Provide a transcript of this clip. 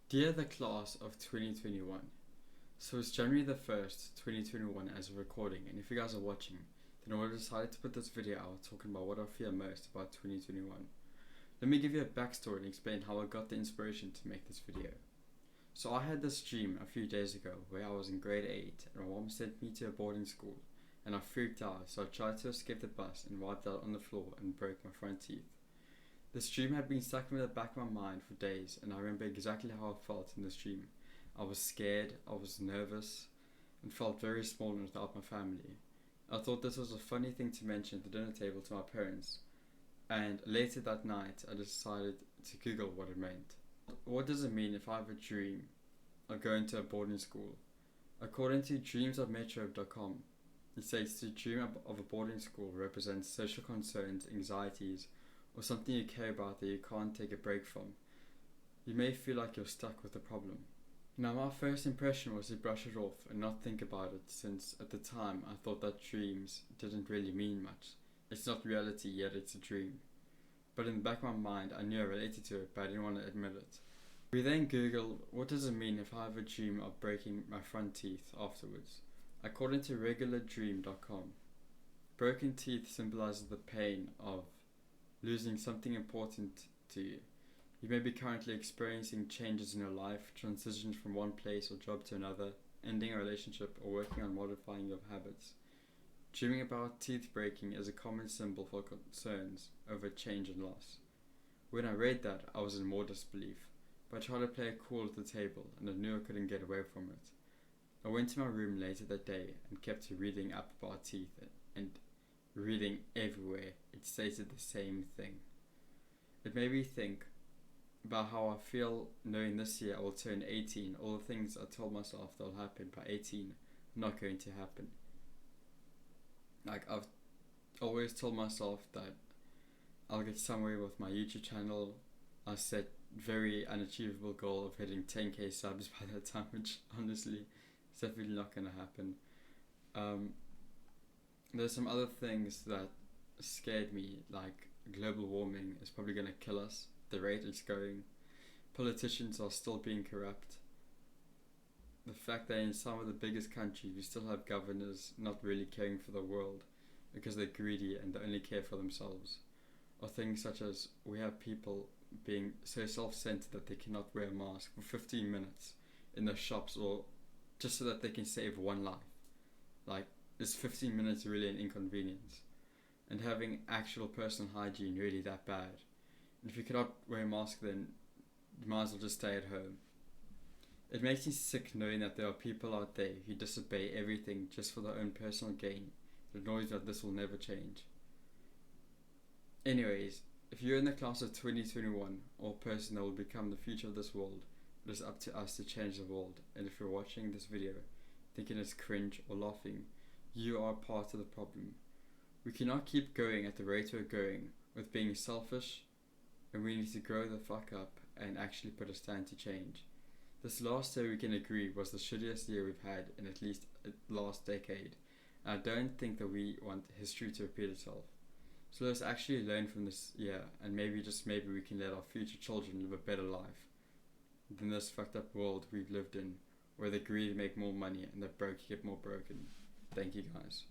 Dear the class of 2021. So it's January the 1st, 2021 as a recording, and if you guys are watching, then I decided to put this video out talking about what I fear most about 2021. Let me give you a backstory and explain how I got the inspiration to make this video. So I had this dream a few days ago where I was in grade 8 and my mom sent me to a boarding school and I freaked out, so I tried to escape the bus and wiped out on the floor and broke my front teeth. This dream had been stuck in the back of my mind for days, and I remember exactly how I felt in this dream. I was scared, I was nervous, and felt very small and without my family. I thought this was a funny thing to mention at the dinner table to my parents, and later that night I decided to Google what it meant. What does it mean if I have a dream of going to a boarding school? According to dreamsofmetro.com, it says to dream of a boarding school represents social concerns, anxieties, or something you care about that you can't take a break from. You may feel like you're stuck with the problem. Now, my first impression was to brush it off and not think about it, since at the time I thought that dreams didn't really mean much. It's not reality, yet it's a dream. But in the back of my mind, I knew I related to it, but I didn't want to admit it. We then Googled, what does it mean if I have a dream of breaking my front teeth afterwards? According to regulardream.com, broken teeth symbolizes the pain of losing something important to you. You may be currently experiencing changes in your life, transitions from one place or job to another, ending a relationship, or working on modifying your habits. Dreaming about teeth breaking is a common symbol for concerns over change and loss. When I read that, I was in more disbelief, but I tried to play it cool at the table, and I knew I couldn't get away from it. I went to my room later that day and kept reading up about teeth, and reading everywhere, it stated the same thing. It made me think about how I feel knowing this year I will turn 18. All the things I told myself that will happen by 18 are not going to happen. Like, I've always told myself that I'll get somewhere with my YouTube channel. I set very unachievable goal of hitting 10k subs by that time, which honestly is definitely not going to happen. There's some other things that scared me, like global warming is probably going to kill us, the rate it's going. Politicians are still being corrupt. The fact that in some of the biggest countries we still have governors not really caring for the world because they're greedy and they only care for themselves. Or things such as we have people being so self-centered that they cannot wear a mask for 15 minutes in the shops, or just so that they can save one life. Like, is 15 minutes really an inconvenience? And having actual personal hygiene really that bad? And if you cannot wear a mask, then you might as well just stay at home. It makes me sick knowing that there are people out there who disobey everything just for their own personal gain. It annoys me that this will never change. Anyways, if you're in the class of 2021 or a person that will become the future of this world, it is up to us to change the world. And if you're watching this video thinking it's cringe or laughing, you are part of the problem. We cannot keep going at the rate we're going with being selfish, and we need to grow the fuck up and actually put a stand to change. This last year, we can agree, was the shittiest year we've had in at least the last decade, and I don't think that we want history to repeat itself. So let's actually learn from this year, and maybe we can let our future children live a better life than this fucked up world we've lived in, where the greedy make more money and the broke get more broken. Thank you guys.